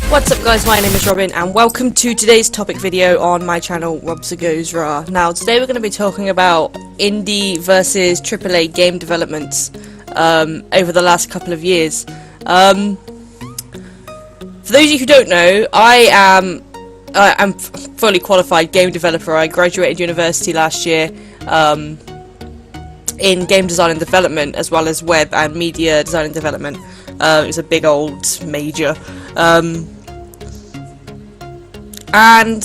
What's up guys, my name is Robin and welcome to today's topic video on my channel RobzarrGoesRawr. Now today we're going to be talking about indie versus AAA game developments over the last couple of years. For those of you who don't know, I'm a fully qualified game developer. I graduated university last year in game design and development, as well as web and media design and development. It was a big old major. And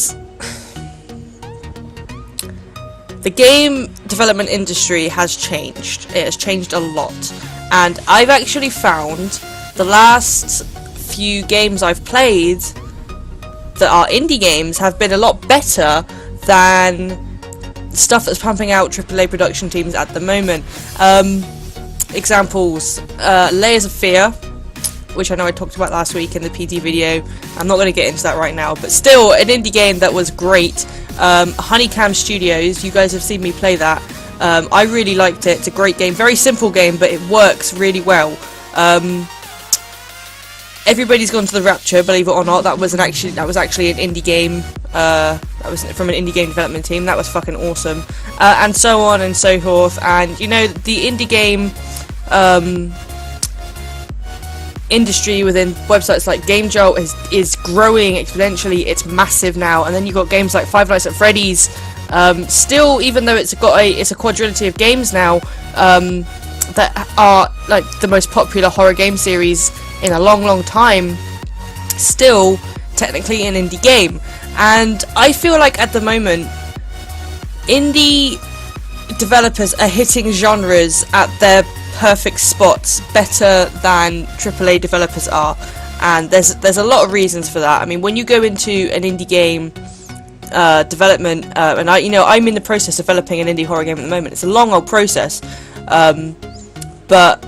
the game development industry has changed. It has changed a lot. And I've actually found the last few games I've played that are indie games have been a lot better than stuff that's pumping out AAA production teams at the moment. Examples, Layers of Fear, which I know I talked about last week in the PD video. I'm not going to get into that right now, but still an indie game that was great. Honeycomb Studios, you guys have seen me play that. I really liked it. It's a great game, very simple game, but it works really well. Everybody's Gone to the Rapture, believe it or not. That was actually an indie game. That was from an indie game development team. That was fucking awesome, and so on and so forth. And you know, the indie game industry within websites like GameJolt is growing exponentially. It's massive now. And then you've got games like Five Nights at Freddy's. Still, even though it's a quadrillion of games now that are like the most popular horror game series in a long time, still technically an indie game. And I feel like at the moment indie developers are hitting genres at their perfect spots better than AAA developers are, and there's a lot of reasons for that. I mean, when you go into an indie game development, and I'm in the process of developing an indie horror game at the moment. It's a long old process, but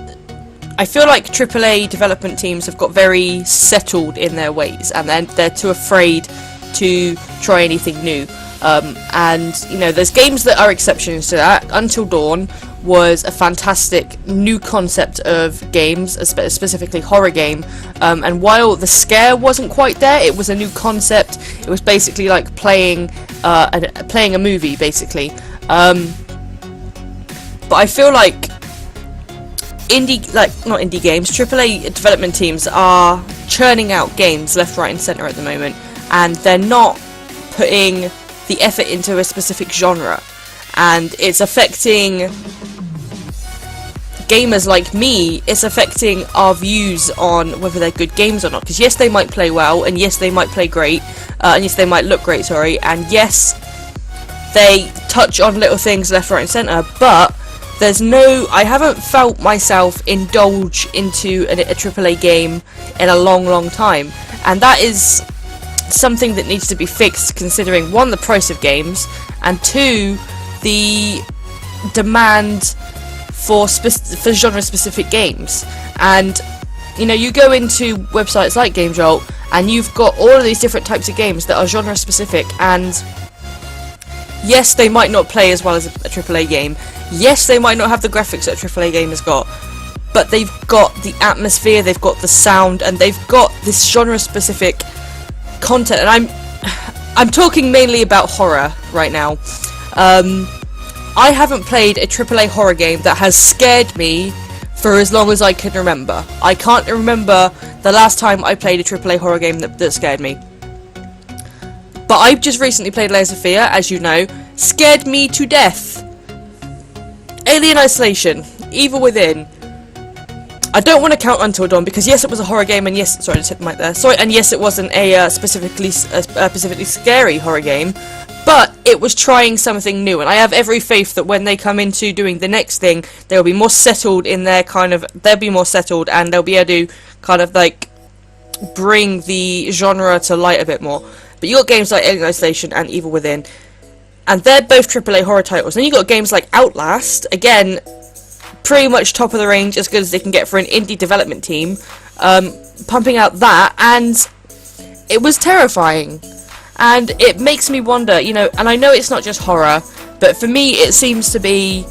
I feel like AAA development teams have got very settled in their ways, and then they're too afraid to try anything new. And you know, there's games that are exceptions to that. Until Dawn was a fantastic new concept of games, specifically horror game, and while the scare wasn't quite there, it was a new concept. It was basically like playing a movie, basically. But I feel like not indie games, AAA development teams are churning out games left, right, and centre at the moment, and they're not putting the effort into a specific genre, and it's affecting gamers like me. It's affecting our views on whether they're good games or not, because yes, they might play well, and yes, they might play great, and yes, they might look great, and yes, they touch on little things left, right, and centre, but I haven't felt myself indulge into a AAA game in a long time, and that is something that needs to be fixed, considering one, the price of games, and two, the demand for genre specific games. And you know, you go into websites like GameJolt and you've got all of these different types of games that are genre specific, and yes, they might not play as well as a AAA game, yes, they might not have the graphics that a AAA game has got, but they've got the atmosphere, they've got the sound, and they've got this genre specific content. And I'm talking mainly about horror right now. I haven't played a AAA horror game that has scared me for as long as I can remember. I can't remember the last time I played a AAA horror game that scared me. But I've just recently played Layers of Fear, as you know, scared me to death. Alien Isolation, Evil Within. I don't want to count Until Dawn, because yes, it was a horror game, and yes, sorry, I just hit the mic there. Sorry, and yes, it wasn't a specifically scary horror game, but it was trying something new, and I have every faith that when they come into doing the next thing, they'll be more settled in their they'll be more settled, and they'll be able to kind of like bring the genre to light a bit more. But you got games like Alien Isolation and Evil Within, and they're both AAA horror titles. Then you got games like Outlast, again, pretty much top of the range, as good as they can get for an indie development team, pumping out that, and it was terrifying. And it makes me wonder, you know, and I know it's not just horror, but for me it seems to be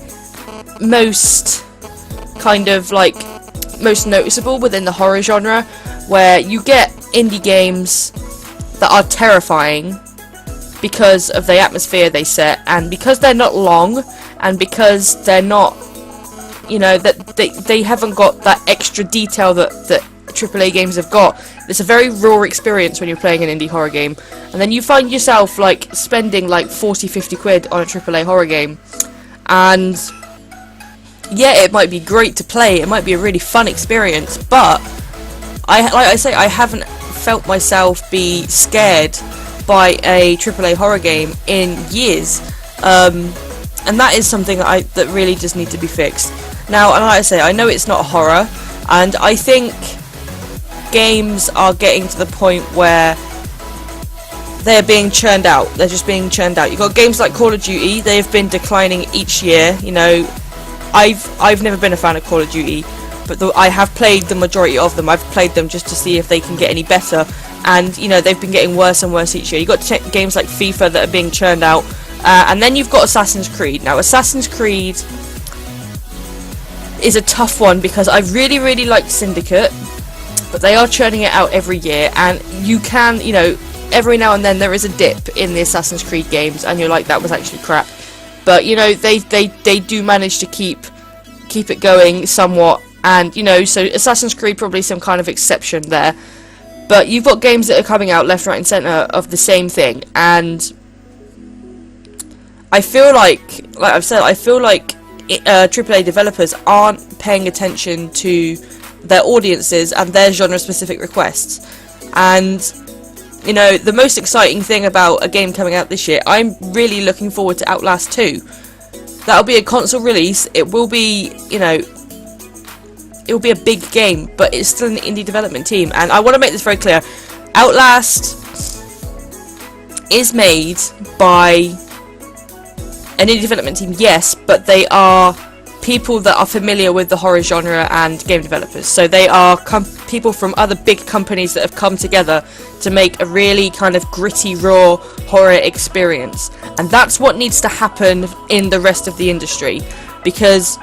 most kind of like most noticeable within the horror genre, where you get indie games that are terrifying because of the atmosphere they set, and because they're not long, and because they're not, you know, that they haven't got that extra detail that AAA games have got. It's a very raw experience when you're playing an indie horror game, and then you find yourself like spending like 40-50 quid on a AAA horror game, and yeah, it might be great to play, it might be a really fun experience, but like I say, I haven't felt myself be scared by a AAA horror game in years, and that is something that really just needs to be fixed. Now, like I say, I know it's not a horror, and I think games are getting to the point where they're being churned out. They're just being churned out. You've got games like Call of Duty, they've been declining each year. You know, I've never been a fan of Call of Duty, but I have played the majority of them. I've played them just to see if they can get any better, and you know, they've been getting worse and worse each year. You've got games like FIFA that are being churned out, and then you've got Assassin's Creed. Now, Assassin's Creed is a tough one because I really like Syndicate, but they are churning it out every year, and you can, you know, every now and then there is a dip in the Assassin's Creed games, and you're like, that was actually crap. But you know, they do manage to keep it going somewhat, and you know, so Assassin's Creed probably some kind of exception there. But you've got games that are coming out left, right, and centre of the same thing, and I feel like I've said, I feel like AAA developers aren't paying attention to their audiences and their genre-specific requests. And you know, the most exciting thing about a game coming out this year, I'm really looking forward to Outlast 2. That'll be a console release. It will be, you know, it will be a big game, but it's still an indie development team, and I want to make this very clear. Outlast is made by an indie development team, yes, but they are people that are familiar with the horror genre and game developers. So they are people from other big companies that have come together to make a really kind of gritty, raw horror experience. And that's what needs to happen in the rest of the industry, because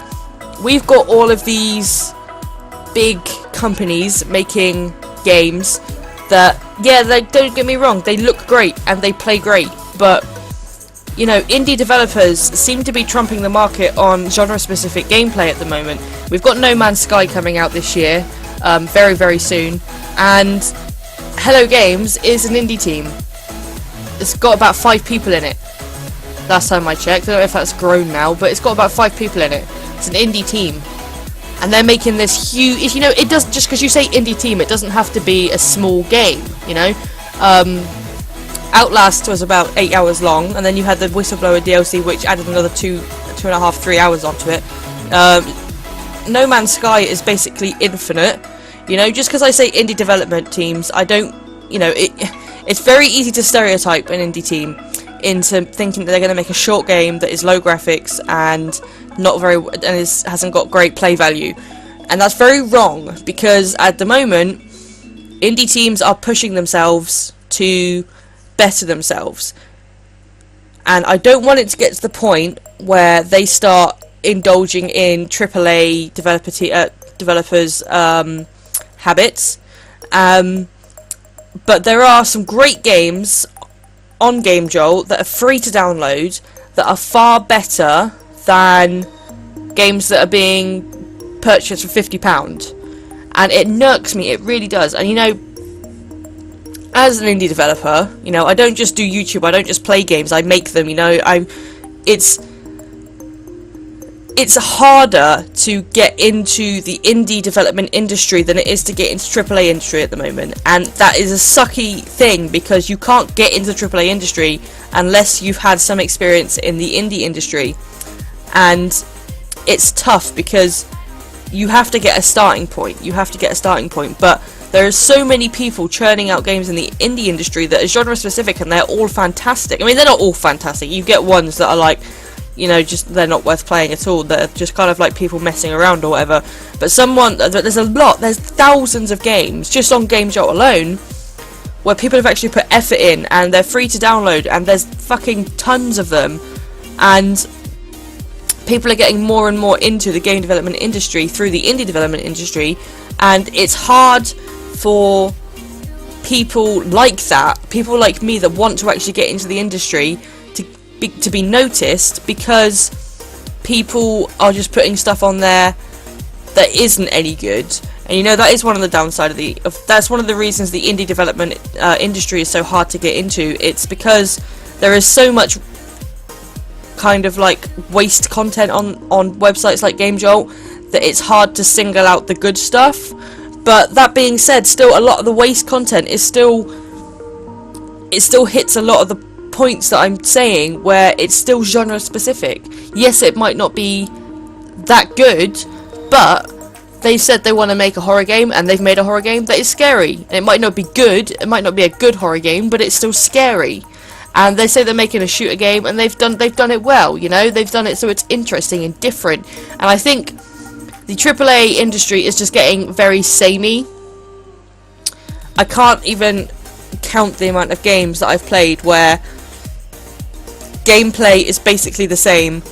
we've got all of these big companies making games that, yeah, they, don't get me wrong, they look great and they play great, but you know, indie developers seem to be trumping the market on genre-specific gameplay at the moment. We've got No Man's Sky coming out this year, very, very soon, and Hello Games is an indie team. It's got about 5 people in it. Last time I checked, I don't know if that's grown now, but it's got about 5 people in it. It's an indie team, and they're making this huge. You know, it doesn't, just because you say indie team, it doesn't have to be a small game. You know. Outlast was about 8 hours long, and then you had the Whistleblower DLC, which added another 2.5, 3 hours onto it. No Man's Sky is basically infinite. You know, just because I say indie development teams, I don't, you know, it's very easy to stereotype an indie team into thinking that they're going to make a short game that is low graphics and hasn't got great play value, and that's very wrong, because at the moment, indie teams are pushing themselves to better themselves, and I don't want it to get to the point where they start indulging in AAA developers' habits. But there are some great games on Game Jolt that are free to download that are far better than games that are being purchased for £50, and it irks me, it really does. And you know, as an indie developer, you know, I don't just do YouTube, I don't just play games, I make them, you know. It's harder to get into the indie development industry than it is to get into AAA industry at the moment, and that is a sucky thing, because you can't get into the AAA industry unless you've had some experience in the indie industry, and it's tough because you have to get a starting point, but there are so many people churning out games in the indie industry that are genre specific, and they're all fantastic. I mean, they're not all fantastic. You get ones that are like, you know, just they're not worth playing at all. They're just kind of like people messing around or whatever. But there's thousands of games just on Game Jolt alone where people have actually put effort in, and they're free to download, and there's fucking tons of them, and people are getting more and more into the game development industry through the indie development industry, and it's hard for people like that, people like me that want to actually get into the industry to be noticed, because people are just putting stuff on there that isn't any good. And you know, that is one of the downside that's one of the reasons the indie development industry is so hard to get into. It's because there is so much kind of like waste content on websites like GameJolt that it's hard to single out the good stuff. But that being said, still a lot of the waste content is still hits a lot of the points that I'm saying, where it's still genre specific. Yes, it might not be that good, but they said they want to make a horror game, and they've made a horror game that is scary. And it might not be good, it might not be a good horror game, but it's still scary. And they say they're making a shooter game, and they've done it well, you know, they've done it so it's interesting and different. And I think the AAA industry is just getting very samey. I can't even count the amount of games that I've played where gameplay is basically the same,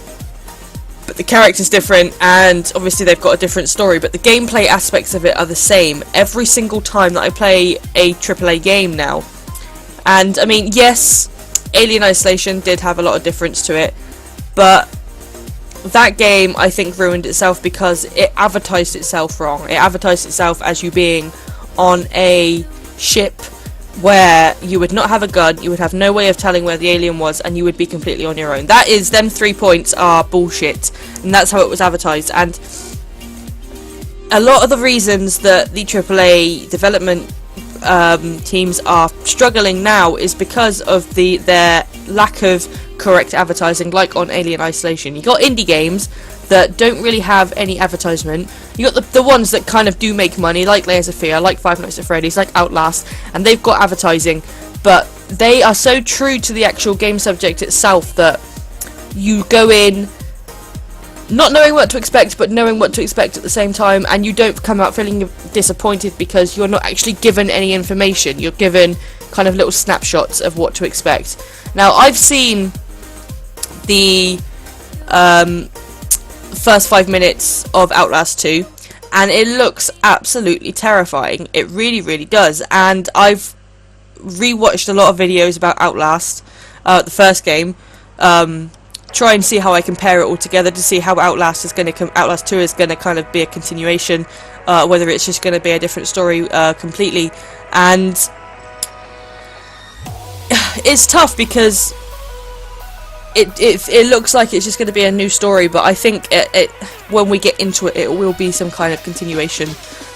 but the character's different, and obviously they've got a different story, but the gameplay aspects of it are the same every single time that I play a AAA game now. And I mean, yes, Alien Isolation did have a lot of difference to it, but that game I think ruined itself because it advertised itself wrong. It advertised itself as you being on a ship where you would not have a gun, you would have no way of telling where the alien was, and you would be completely on your own. Them 3 points are bullshit, and that's how it was advertised. And a lot of the reasons that the AAA development teams are struggling now is because of their lack of correct advertising, like on Alien Isolation. You got indie games that don't really have any advertisement. You got the ones that kind of do make money, like Layers of Fear, like Five Nights at Freddy's, like Outlast, and they've got advertising, but they are so true to the actual game subject itself that you go in not knowing what to expect, but knowing what to expect at the same time, and you don't come out feeling disappointed because you're not actually given any information. You're given kind of little snapshots of what to expect. Now, I've seen the first 5 minutes of Outlast 2, and it looks absolutely terrifying. It really, really does. And I've rewatched a lot of videos about Outlast, the first game, try and see how I compare it all together to see how Outlast 2 is going to kind of be a continuation, whether it's just going to be a different story completely. And it's tough because it looks like it's just going to be a new story, but I think when we get into it, it will be some kind of continuation.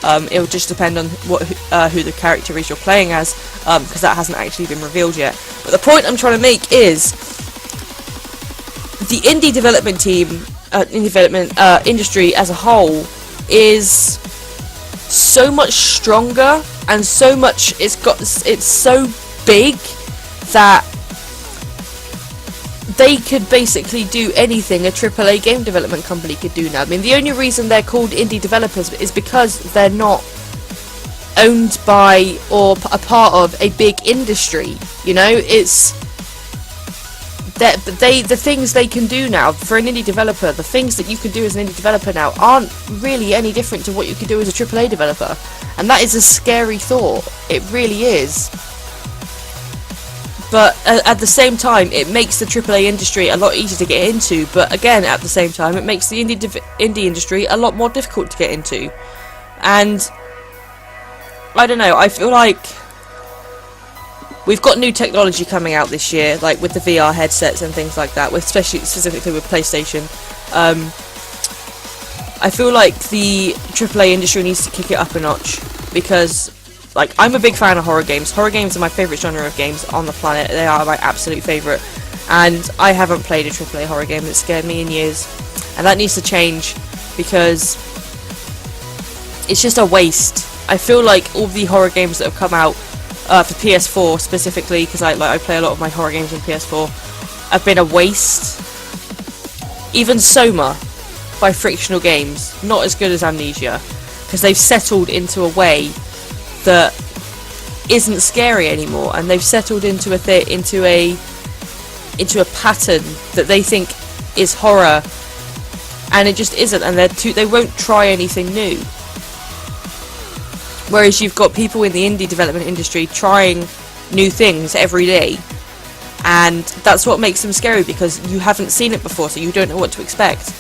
It will just depend on who the character is you're playing as, because that hasn't actually been revealed yet. But the point I'm trying to make is the indie development industry as a whole is so much stronger, and so much it's so big that they could basically do anything a AAA game development company could do now. I mean, the only reason they're called indie developers is because they're not owned by or a part of a big industry. You know, it's the things they can do now for an indie developer, the things that you can do as an indie developer now aren't really any different to what you could do as a AAA developer. And that is a scary thought. It really is. But at the same time, it makes the AAA industry a lot easier to get into. But again, at the same time, it makes the indie industry a lot more difficult to get into. And I don't know, I feel like we've got new technology coming out this year, like with the VR headsets and things like that, specifically with PlayStation. I feel like the AAA industry needs to kick it up a notch, because like, I'm a big fan of horror games. Horror games are my favourite genre of games on the planet. They are my absolute favourite. And I haven't played a AAA horror game that scared me in years. And that needs to change, because it's just a waste. I feel like all the horror games that have come out for PS4 specifically, because I play a lot of my horror games on PS4, have been a waste. Even Soma by Frictional Games, not as good as Amnesia, because they've settled into a way that isn't scary anymore, and they've settled into a pattern that they think is horror, and it just isn't, and they won't try anything new. Whereas you've got people in the indie development industry trying new things every day, and that's what makes them scary, because you haven't seen it before, so you don't know what to expect.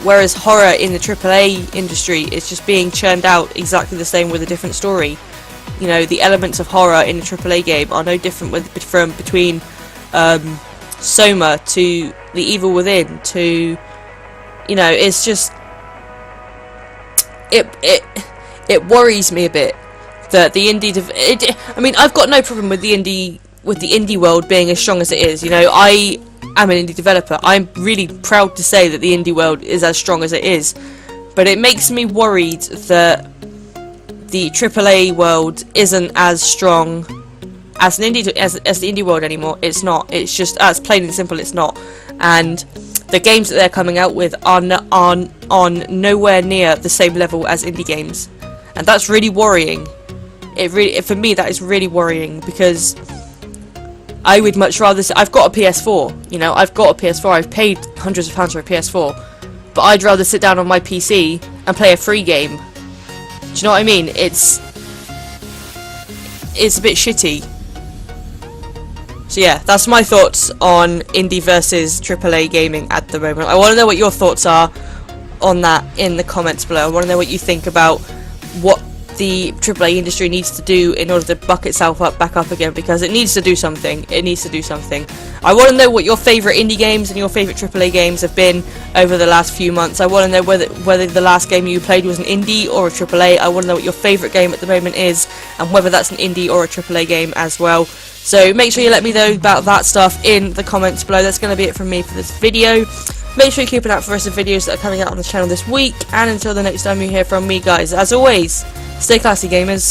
Whereas horror in the AAA industry is just being churned out exactly the same with a different story. You know, the elements of horror in a AAA game are no different between Soma to The Evil Within to, you know, it's just it worries me a bit that the indie I mean, I've got no problem with the indie world being as strong as it is. You know, I am an indie developer. I'm really proud to say that the indie world is as strong as it is, but it makes me worried that the AAA world isn't as strong as the indie world anymore. It's not. It's just, as plain and simple, it's not. And the games that they're coming out with are on nowhere near the same level as indie games, and that's really worrying. For me, that is really worrying, because I would much rather I've got a PS4, you know, I've got a PS4, I've paid hundreds of pounds for a PS4, but I'd rather sit down on my PC and play a free game. Do you know what I mean? It's a bit shitty. So yeah, that's my thoughts on indie versus AAA gaming at the moment. I want to know what your thoughts are on that in the comments below. I want to know what you think about what the AAA industry needs to do in order to buck itself back up again, because it needs to do something. It needs to do something. I want to know what your favourite indie games and your favourite AAA games have been over the last few months. I want to know whether the last game you played was an indie or a AAA. I want to know what your favourite game at the moment is, and whether that's an indie or a AAA game as well. So make sure you let me know about that stuff in the comments below. That's going to be it from me for this video. Make sure you keep an eye out for the rest of the videos that are coming out on the channel this week, and until the next time you hear from me, guys, as always, stay classy, gamers.